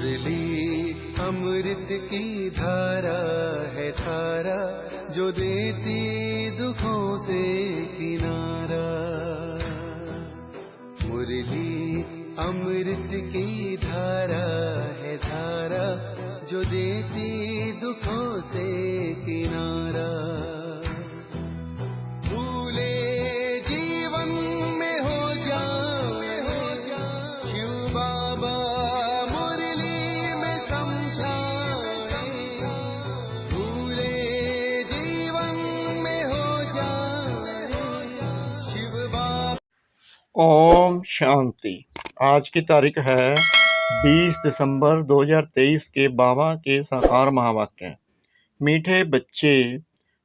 मुरली अमृत की धारा है धारा, जो देती दुखों से किनारा। मुरली अमृत की धारा है धारा, जो देती दुखों से किनारा। भूले जीवन में हो जाए शिव बाबा मुरली में समझाए। भूले जीवन में हो जाए शिव बाबा। ओम शांति। आज की तारीख है 20 दिसंबर 2023 के बाबा के साकार महावाक्य। मीठे बच्चे,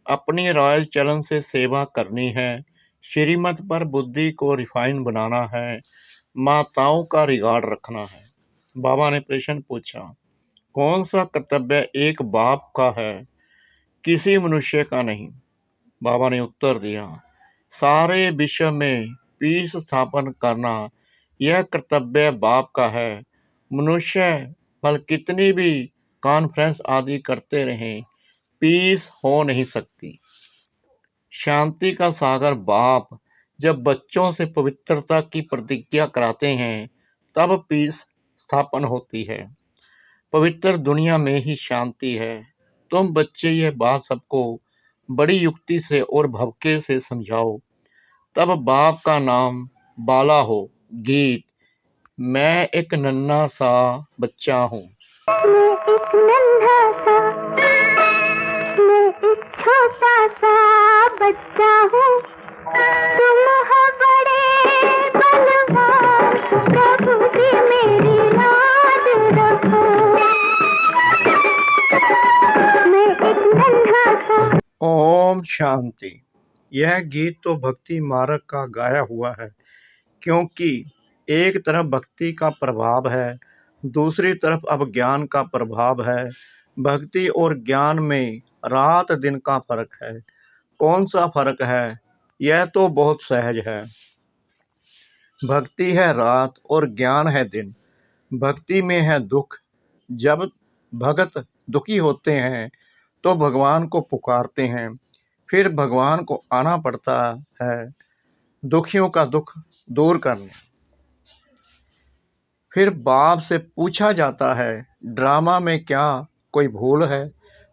अपनी रॉयल चलन से सेवा करनी है, श्रीमत पर बुद्धि को रिफाइन बनाना है, माताओं का रिगार्ड रखना है। बाबा ने प्रश्न पूछा, कौन सा कर्तव्य एक बाप का है, किसी मनुष्य का नहीं? बाबा ने उत्तर दिया, सारे विश्व में पीस स्थापन करना यह कर्तव्य बाप का है। मनुष्य भल कितनी भी कॉन्फ्रेंस आदि करते रहें, पीस हो नहीं सकती। शांति का सागर बाप जब बच्चों से पवित्रता की प्रतिज्ञा कराते हैं, तब पीस स्थापन होती है। पवित्र दुनिया में ही शांति है। तुम बच्चे यह बात सबको बड़ी युक्ति से और भवके से समझाओ, तब बाप का नाम बाला हो। गीत। मैं एक नन्हा सा बच्चा हूँ। मैं एक नन्हा सा, मैं एक छोटा सा बच्चा हूँ। तुम हो बड़े बलवान, प्रभु जी मेरी लाज रखो। मैं एक नन्हा सा। ओम शांति। यह गीत तो भक्ति मार्ग का गाया हुआ है, क्योंकि एक तरफ भक्ति का प्रभाव है, दूसरी तरफ अब ज्ञान का प्रभाव है। भक्ति और ज्ञान में रात दिन का फर्क है। कौन सा फर्क है? यह तो बहुत सहज है। भक्ति है रात और ज्ञान है दिन। भक्ति में है दुख। जब भगत दुखी होते हैं तो भगवान को पुकारते हैं, फिर भगवान को आना पड़ता है दुखियों का दुख दूर करने। फिर बाप से पूछा जाता है, ड्रामा में क्या कोई भूल है?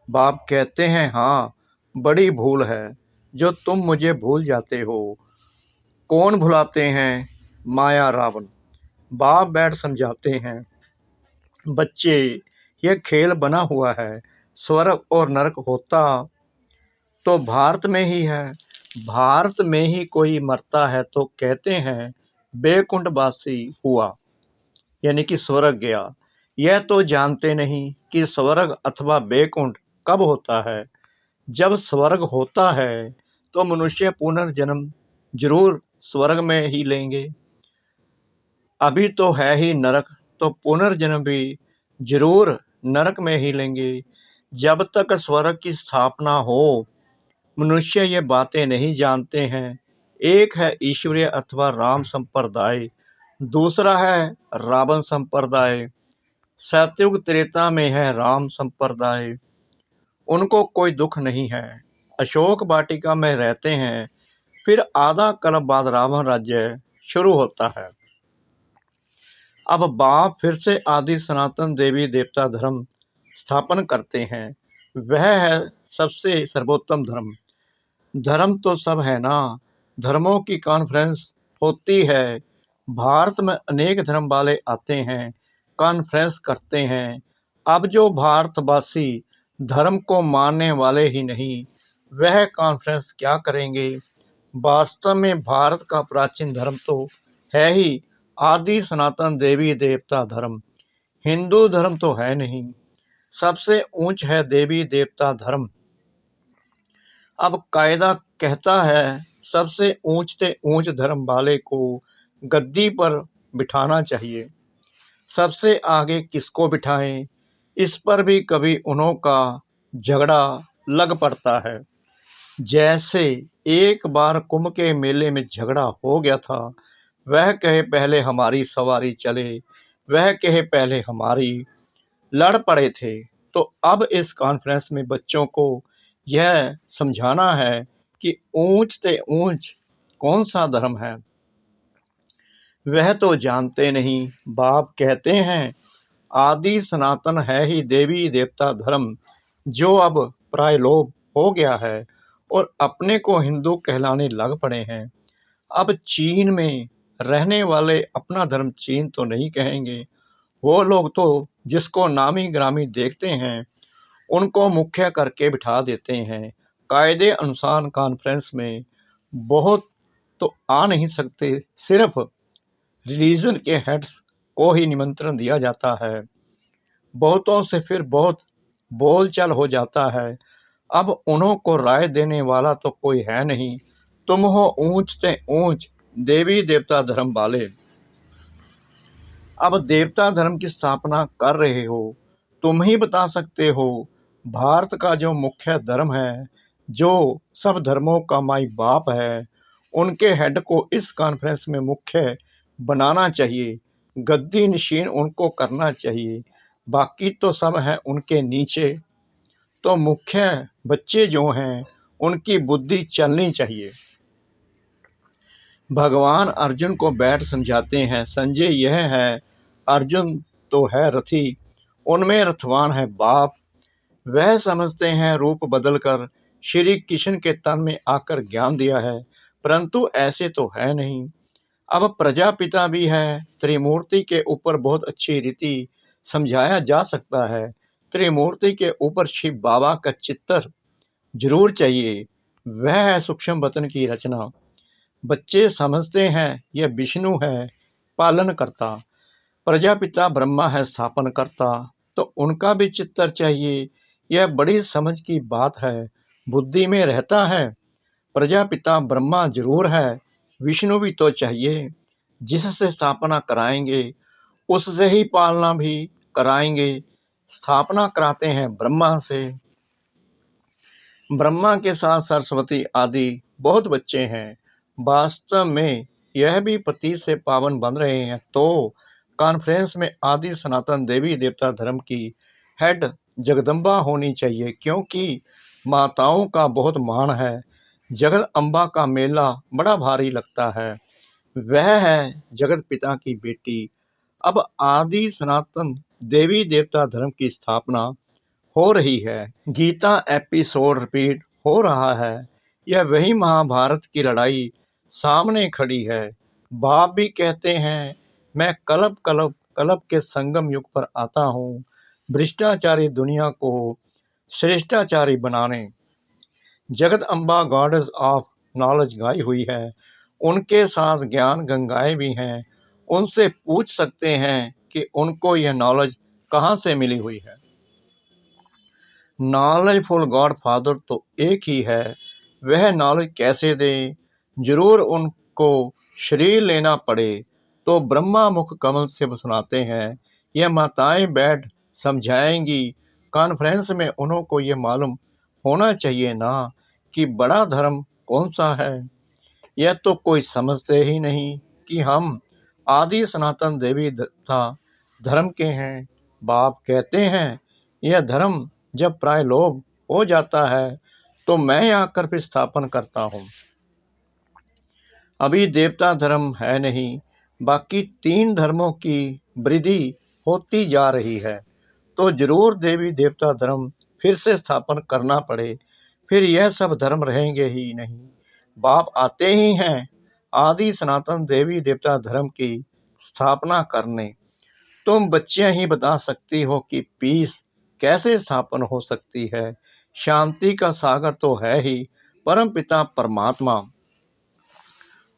बाप कहते हैं, हाँ, बड़ी भूल है, जो तुम मुझे भूल जाते हो। कौन भुलाते हैं? माया रावण। बाप बैठ समझाते हैं, बच्चे, यह खेल बना हुआ है। स्वर्ग और नरक होता तो भारत में ही है। भारत में ही कोई मरता है तो कहते हैं बैकुंठवासी हुआ, यानी कि स्वर्ग गया। यह तो जानते नहीं कि स्वर्ग अथवा बैकुंठ कब होता है। जब स्वर्ग होता है तो मनुष्य पुनर्जन्म जरूर स्वर्ग में ही लेंगे। अभी तो है ही नरक, तो पुनर्जन्म भी जरूर नरक में ही लेंगे। जब तक स्वर्ग की स्थापना हो, मनुष्य ये बातें नहीं जानते हैं। एक है ईश्वरीय अथवा राम संप्रदाय, दूसरा है रावण संप्रदाय। सतयुग त्रेता में है राम संप्रदाय। उनको कोई दुख नहीं है, अशोक वाटिका में रहते हैं। फिर आधा कल्प बाद रावण राज्य शुरू होता है। अब बाप फिर से आदि सनातन देवी देवता धर्म स्थापन करते हैं। वह है सबसे सर्वोत्तम धर्म। धर्म तो सब है ना, धर्मों की कॉन्फ्रेंस होती है। भारत में अनेक धर्म वाले आते हैं, कॉन्फ्रेंस करते हैं। अब जो भारतवासी धर्म को मानने वाले ही नहीं, वह कॉन्फ्रेंस क्या करेंगे? वास्तव में भारत का प्राचीन धर्म तो है ही आदि सनातन देवी देवता धर्म। हिंदू धर्म तो है नहीं। सबसे ऊंच है देवी देवता धर्म। अब कायदा कहता है, सबसे ऊंच से ऊंच धर्म वाले को गद्दी पर बिठाना चाहिए। सबसे आगे किसको बिठाएं, इस पर भी कभी उन्हों का झगड़ा लग पड़ता है। जैसे एक बार कुंभ के मेले में झगड़ा हो गया था। वह कहे पहले हमारी सवारी चले, वह कहे पहले हमारी। लड़ पड़े थे। तो अब इस कॉन्फ्रेंस में बच्चों को यह समझाना है कि ऊंच से ऊंच कौन सा धर्म है। वह तो जानते नहीं। बाप कहते हैं आदि सनातन है ही देवी देवता धर्म, जो अब प्राय लोप हो गया है और अपने को हिंदू कहलाने लग पड़े हैं। अब चीन में रहने वाले अपना धर्म चीन तो नहीं कहेंगे। वो लोग तो जिसको नामी ग्रामी देखते हैं उनको मुख्य करके बिठा देते हैं। कायदे अनुसार कॉन्फ्रेंस में बहुत तो आ नहीं सकते, सिर्फ रिलीजन के हेड्स को ही निमंत्रण दिया जाता है। बहुतों से फिर बहुत बोलचाल हो जाता है। अब उन्हों को राय देने वाला तो कोई है नहीं। तुम हो ऊंच से ऊंच देवी देवता धर्म वाले, अब देवता धर्म की स्थापना कर रहे हो। तुम ही बता सकते हो भारत का जो मुख्य धर्म है, जो सब धर्मों का माई बाप है, उनके हेड को इस कॉन्फ्रेंस में मुख्य बनाना चाहिए। गद्दी नशीन उनको करना चाहिए, बाकी तो सब है उनके नीचे। तो मुख्य बच्चे जो हैं उनकी बुद्धि चलनी चाहिए। भगवान अर्जुन को बैठ समझाते हैं, संजय यह है अर्जुन तो है रथी, उनमें रथवान है बाप। वह समझते हैं रूप बदलकर श्री कृष्ण के तन में आकर ज्ञान दिया है, परंतु ऐसे तो है नहीं। अब प्रजापिता भी है। त्रिमूर्ति के ऊपर बहुत अच्छी रीति समझाया जा सकता है। त्रिमूर्ति के ऊपर शिव बाबा का चित्र जरूर चाहिए। वह है सूक्ष्म वतन की रचना। बच्चे समझते हैं यह विष्णु है पालन करता, प्रजापिता ब्रह्मा है स्थापन करता, तो उनका भी चित्र चाहिए। यह बड़ी समझ की बात है, बुद्धि में रहता है। प्रजापिता ब्रह्मा जरूर है, विष्णु भी तो चाहिए। जिससे स्थापना कराएंगे उससे ही पालना भी कराएंगे। स्थापना कराते हैं ब्रह्मा से। ब्रह्मा के साथ सरस्वती आदि बहुत बच्चे हैं। वास्तव में यह भी पति से पावन बन रहे हैं। तो कॉन्फ्रेंस में आदि सनातन देवी देवता धर्म की हेड जगदम्बा होनी चाहिए, क्योंकि माताओं का बहुत मान है। जगत अम्बा का मेला बड़ा भारी लगता है। वह है जगत पिता की बेटी। अब आदि सनातन देवी देवता धर्म की स्थापना हो रही है। गीता एपिसोड रिपीट हो रहा है। यह वही महाभारत की लड़ाई सामने खड़ी है। बाप भी कहते हैं मैं कलप कलप कलप के संगम युग पर आता हूँ, भ्रष्टाचारी दुनिया को श्रेष्ठाचारी बनाने। जगत अम्बा गॉडेस ऑफ नॉलेज गाई हुई है। उनके साथ ज्ञान गंगाएं भी हैं। उनसे पूछ सकते हैं कि उनको यह नॉलेज कहाँ से मिली हुई है। नॉलेजफुल गॉड फादर तो एक ही है, वह नॉलेज कैसे दे। जरूर उनको शरीर लेना पड़े तो ब्रह्मा मुख कमल से सुनाते हैं। यह माताएं बैठ समझाएंगी। कॉन्फ्रेंस में उनको ये मालूम होना चाहिए ना कि बड़ा धर्म कौन सा है। यह तो कोई समझते ही नहीं कि हम आदि सनातन देवी देवता धर्म के हैं। बाप कहते हैं यह धर्म जब प्राय लोप हो जाता है तो मैं आकर फिर स्थापन करता हूँ। अभी देवता धर्म है नहीं, बाकी 3 धर्मों की वृद्धि होती जा रही है, तो जरूर देवी देवता धर्म फिर से स्थापन करना पड़े। फिर यह सब धर्म रहेंगे ही नहीं। बाप आते ही हैं आदि सनातन देवी देवता धर्म की स्थापना करने। तुम बच्चियां ही बता सकती हो कि पीस कैसे स्थापन हो सकती है। शांति का सागर तो है ही परम पिता परमात्मा,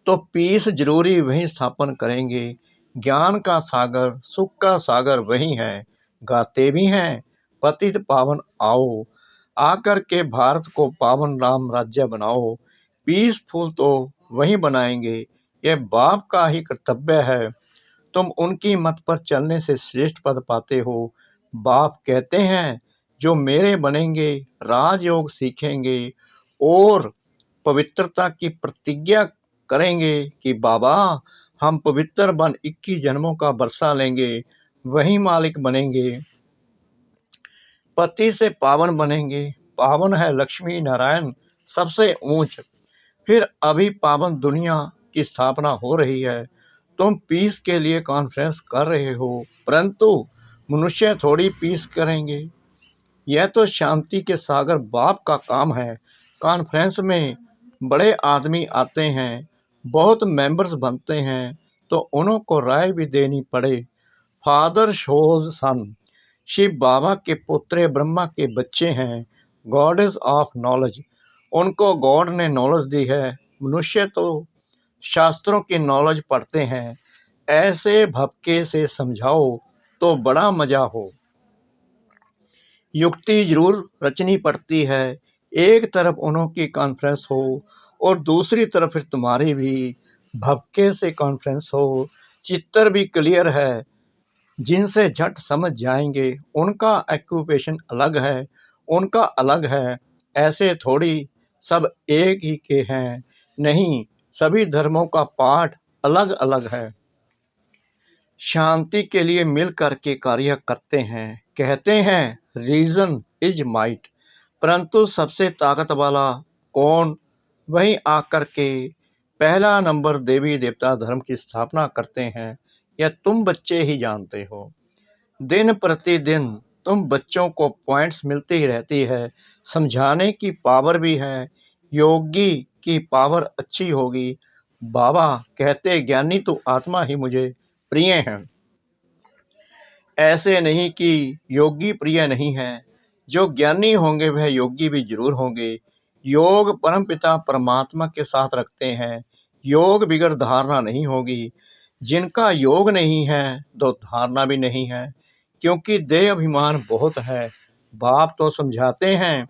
तो पीस जरूरी वही स्थापन करेंगे। ज्ञान का सागर सुख का सागर वही है। गाते भी हैं पतित पावन आओ, आकर के भारत को पावन राम राज्य बनाओ। पीसफुल तो वही बनाएंगे, यह बाप का ही कर्तव्य है। तुम उनकी मत पर चलने से श्रेष्ठ पद पाते हो। बाप कहते हैं जो मेरे बनेंगे राजयोग सीखेंगे और पवित्रता की प्रतिज्ञा करेंगे कि बाबा हम पवित्र बन 21 जन्मों का बरसा लेंगे, वही मालिक बनेंगे। पति से पावन बनेंगे। पावन है लक्ष्मी नारायण सबसे ऊंच। फिर अभी पावन दुनिया की स्थापना हो रही है। तुम पीस के लिए कॉन्फ्रेंस कर रहे हो, परंतु मनुष्य थोड़ी पीस करेंगे। यह तो शांति के सागर बाप का काम है। कॉन्फ्रेंस में बड़े आदमी आते हैं, बहुत मेंबर्स बनते हैं, तो उनको राय भी देनी पड़े। फादर शोज सन। शिव बाबा के पुत्र ब्रह्मा के बच्चे हैं, गॉडेस ऑफ नॉलेज। उनको गॉड ने नॉलेज दी है। मनुष्य तो शास्त्रों की नॉलेज पढ़ते हैं। ऐसे भपके से समझाओ तो बड़ा मजा हो। युक्ति जरूर रचनी पड़ती है। एक तरफ उन्होंने कॉन्फ्रेंस हो और दूसरी तरफ फिर तुम्हारी भी भपके से कॉन्फ्रेंस हो। चित्र भी क्लियर है, जिनसे झट समझ जाएंगे। उनका एक्यूपेशन अलग है, उनका अलग है। ऐसे थोड़ी सब एक ही के हैं, नहीं, सभी धर्मों का पाठ अलग अलग है। शांति के लिए मिल करके कार्य करते हैं। कहते हैं रीजन इज माइट, परंतु सबसे ताकत वाला कौन? वहीं आकर के पहला नंबर देवी देवता धर्म की स्थापना करते हैं। यह तुम बच्चे ही जानते हो। दिन प्रतिदिन तुम बच्चों को पॉइंट्स मिलती ही रहती है। समझाने की पावर भी है। योगी की पावर अच्छी होगी। बाबा कहते ज्ञानी तो आत्मा ही मुझे प्रिय हैं। ऐसे नहीं कि योगी प्रिय नहीं है। जो ज्ञानी होंगे वह योगी भी जरूर होंगे। योग परमपिता परमात्मा के साथ रखते हैं। योग बिगड़ धारणा नहीं होगी। जिनका योग नहीं है तो धारणा भी नहीं है, क्योंकि देह अभिमान बहुत है। बाप तो समझाते हैं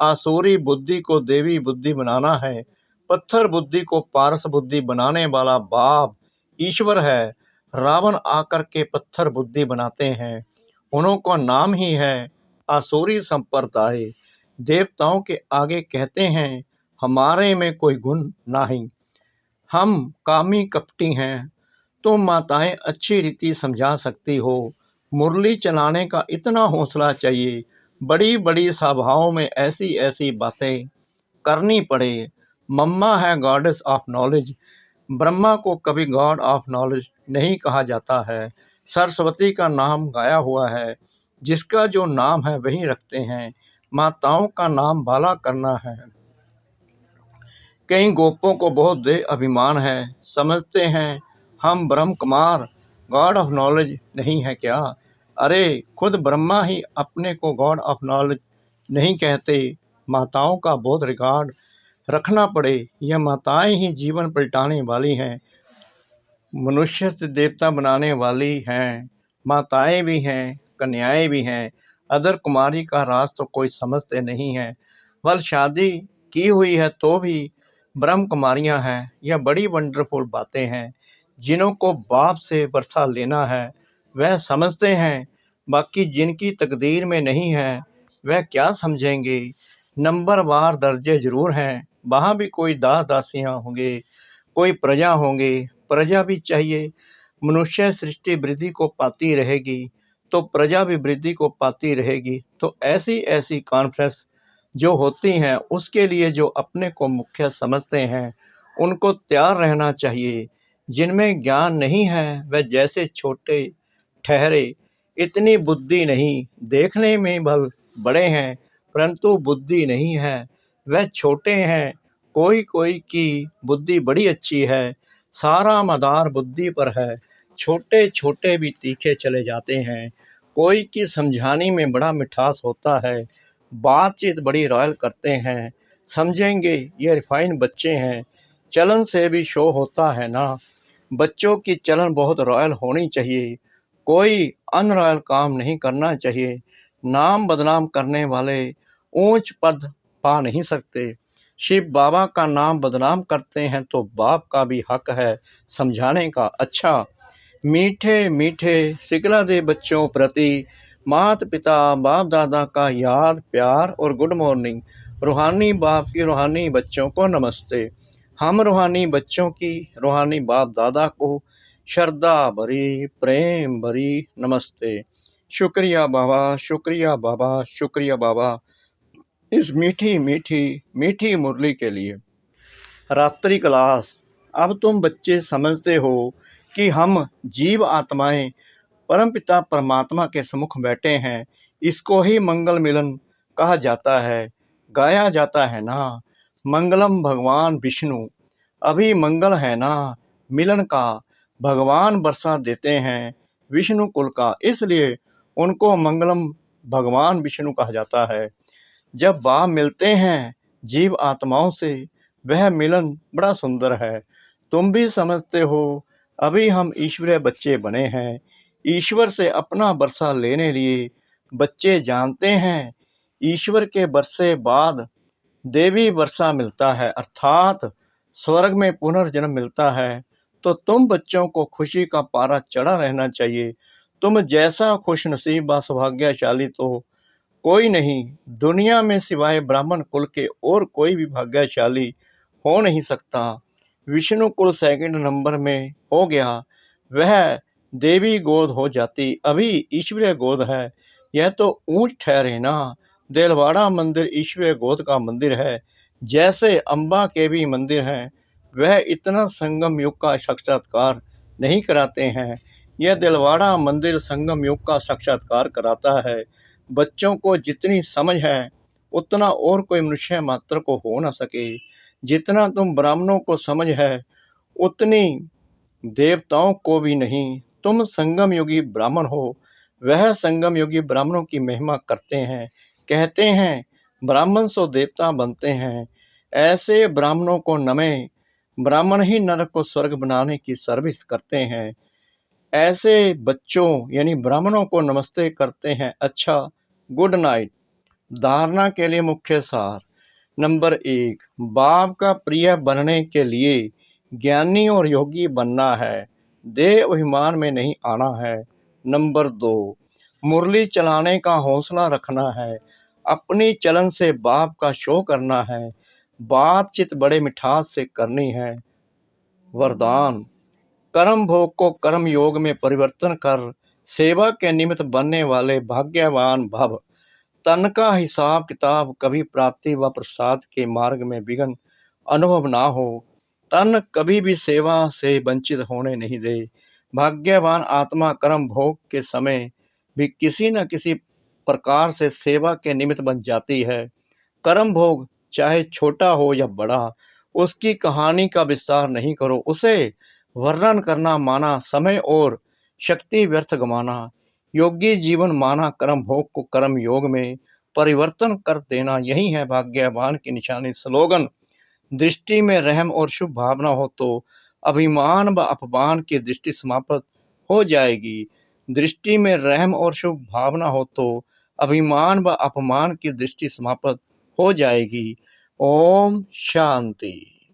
आसुरी बुद्धि को देवी बुद्धि बनाना है। पत्थर बुद्धि को पारस बुद्धि बनाने वाला बाप ईश्वर है। रावण आकर के पत्थर बुद्धि बनाते हैं। उन्होंने नाम ही है आसुरी संप्रदाय। देवताओं के आगे कहते हैं हमारे में कोई गुण नहीं, हम कामी कपटी हैं। तुम माताएं अच्छी रीति समझा सकती हो। मुरली चलाने का इतना हौसला चाहिए। बड़ी बड़ी सभाओं में ऐसी ऐसी बातें करनी पड़े। मम्मा है गॉडेस ऑफ नॉलेज। ब्रह्मा को कभी गॉड ऑफ नॉलेज नहीं कहा जाता है। सरस्वती का नाम गाया हुआ है। जिसका जो नाम है वही रखते हैं। माताओं का नाम बाला करना है। कई गोपों को बहुत देह अभिमान है। समझते हैं हम ब्रह्म कुमार, गॉड ऑफ नॉलेज नहीं है क्या? अरे खुद ब्रह्मा ही अपने को गॉड ऑफ नॉलेज नहीं कहते। माताओं का बहुत रिकॉर्ड रखना पड़े। यह माताएं ही जीवन पलटाने वाली हैं, मनुष्य से देवता बनाने वाली हैं। माताएं भी हैं, कन्याएं भी हैं। अदर कुमारी का राज तो कोई समझते नहीं है। वल शादी की हुई है तो भी ब्रह्म कुमारियां हैं। यह बड़ी वंडरफुल बातें हैं। जिन्हों को बाप से वर्षा लेना है वह समझते हैं, बाकी जिनकी तकदीर में नहीं है वह क्या समझेंगे। नंबरवार दर्जे जरूर हैं। वहाँ भी कोई दास दासियाँ होंगे, कोई प्रजा होंगे। प्रजा भी चाहिए। मनुष्य सृष्टि वृद्धि को पाती रहेगी तो प्रजा भी वृद्धि को पाती रहेगी। तो ऐसी ऐसी कॉन्फ्रेंस जो होती हैं उसके लिए जो अपने को मुख्य समझते हैं उनको तैयार रहना चाहिए। जिनमें ज्ञान नहीं है वह जैसे छोटे ठहरे। इतनी बुद्धि नहीं, देखने में भल बड़े हैं परंतु बुद्धि नहीं है, वह छोटे हैं। कोई कोई की बुद्धि बड़ी अच्छी है, सारा मदार बुद्धि पर है। छोटे छोटे भी तीखे चले जाते हैं। कोई की समझाने में बड़ा मिठास होता है। बातचीत बड़ी रॉयल करते हैं। समझेंगे ये रिफाइन बच्चे हैं। चलन से भी शो होता है ना। बच्चों की चलन बहुत रॉयल होनी चाहिए। कोई अनरॉयल काम नहीं करना चाहिए। नाम बदनाम करने वाले ऊंच पद पा नहीं सकते। शिव बाबा का नाम बदनाम करते हैं तो बाप का भी हक है समझाने का। अच्छा मीठे मीठे सिकला दे बच्चों प्रति माता पिता बाप दादा का याद प्यार और गुड मॉर्निंग। रूहानी बाप की रूहानी बच्चों को नमस्ते। हम रूहानी बच्चों की रूहानी बाप दादा को श्रद्धा भरी प्रेम भरी नमस्ते। शुक्रिया बाबा, शुक्रिया बाबा, शुक्रिया बाबा, इस मीठी मीठी मीठी मुरली के लिए। रात्रि क्लास। अब तुम बच्चे समझते हो कि हम जीव आत्माएं परमपिता परमात्मा के सम्मुख बैठे हैं। इसको ही मंगल मिलन कहा जाता है, गाया जाता है ना। मंगलम भगवान विष्णु, अभी मंगल है ना मिलन का। भगवान बरसा देते हैं विष्णु कुल का, इसलिए उनको मंगलम भगवान विष्णु कहा जाता है। जब बाप मिलते हैं जीव आत्माओं से, वह मिलन बड़ा सुंदर है। तुम भी समझते हो, अभी हम ईश्वरीय बच्चे बने हैं। ईश्वर से अपना बरसा लेने लिए बच्चे जानते हैं, ईश्वर के बरसे बाद देवी वर्षा मिलता है, अर्थात स्वर्ग में पुनर्जन्म मिलता है। तो तुम बच्चों को खुशी का पारा चढ़ा रहना चाहिए। तुम जैसा खुशनसीब व सौभाग्यशाली तो कोई नहीं दुनिया में सिवाय ब्राह्मण कुल के, और कोई भी भाग्यशाली हो नहीं सकता। विष्णु कुल सेकंड नंबर में हो गया, वह देवी गोद हो जाती, अभी ईश्वरीय गोद है। यह तो ऊंच ठहरे ना। देलवाड़ा मंदिर ईश्वरीय गोद का मंदिर है, जैसे अम्बा के भी मंदिर हैं। वह इतना संगम युग का साक्षात्कार नहीं कराते हैं। यह दिलवाड़ा मंदिर संगम युग का साक्षात्कार कराता है। बच्चों को जितनी समझ है उतना और कोई मनुष्य मात्र को हो न सके। जितना तुम ब्राह्मणों को समझ है उतनी देवताओं को भी नहीं। तुम संगम योगी ब्राह्मण हो, वह संगम योगी ब्राह्मणों की महिमा करते हैं। कहते हैं ब्राह्मण सो देवता बनते हैं। ऐसे ब्राह्मणों को नमे। ब्राह्मण ही नरक को स्वर्ग बनाने की सर्विस करते हैं। ऐसे बच्चों यानी ब्राह्मणों को नमस्ते करते हैं। अच्छा, गुड नाइट। धारणा के लिए मुख्य सार। नंबर 1, बाप का प्रिय बनने के लिए ज्ञानी और योगी बनना है, देह अभिमान में नहीं आना है। नंबर 2, मुरली चलाने का हौसला रखना है, अपनी चलन से बाप का शो करना है, बातचीत बड़े मिठास से करनी है। वरदान, कर्म भोग को कर्म योग में परिवर्तन कर सेवा के निमित्त बनने वाले भाग्यवान भव। तन का हिसाब किताब कभी प्राप्ति व प्रसाद के मार्ग में विघ्न अनुभव ना हो। तन कभी भी सेवा से वंचित होने नहीं दे। भाग्यवान आत्मा कर्म भोग के समय भी किसी न किसी प्रकार से सेवा के निमित्त बन जाती है। कर्म भोग चाहे छोटा हो या बड़ा, उसकी कहानी का विस्तार नहीं करो। उसे वर्णन करना माना समय और शक्ति व्यर्थ गमाना। योगी जीवन माना कर्म भोग को कर्म योग में परिवर्तन कर देना, यही है भाग्यवान की निशानी। स्लोगन, दृष्टि में रहम और शुभ भावना हो तो अभिमान व अपमान की दृष्टि समाप्त हो जाएगी। दृष्टि में रहम और शुभ भावना हो तो अभिमान व अपमान की दृष्टि समाप्त हो जाएगी। ओम शांति।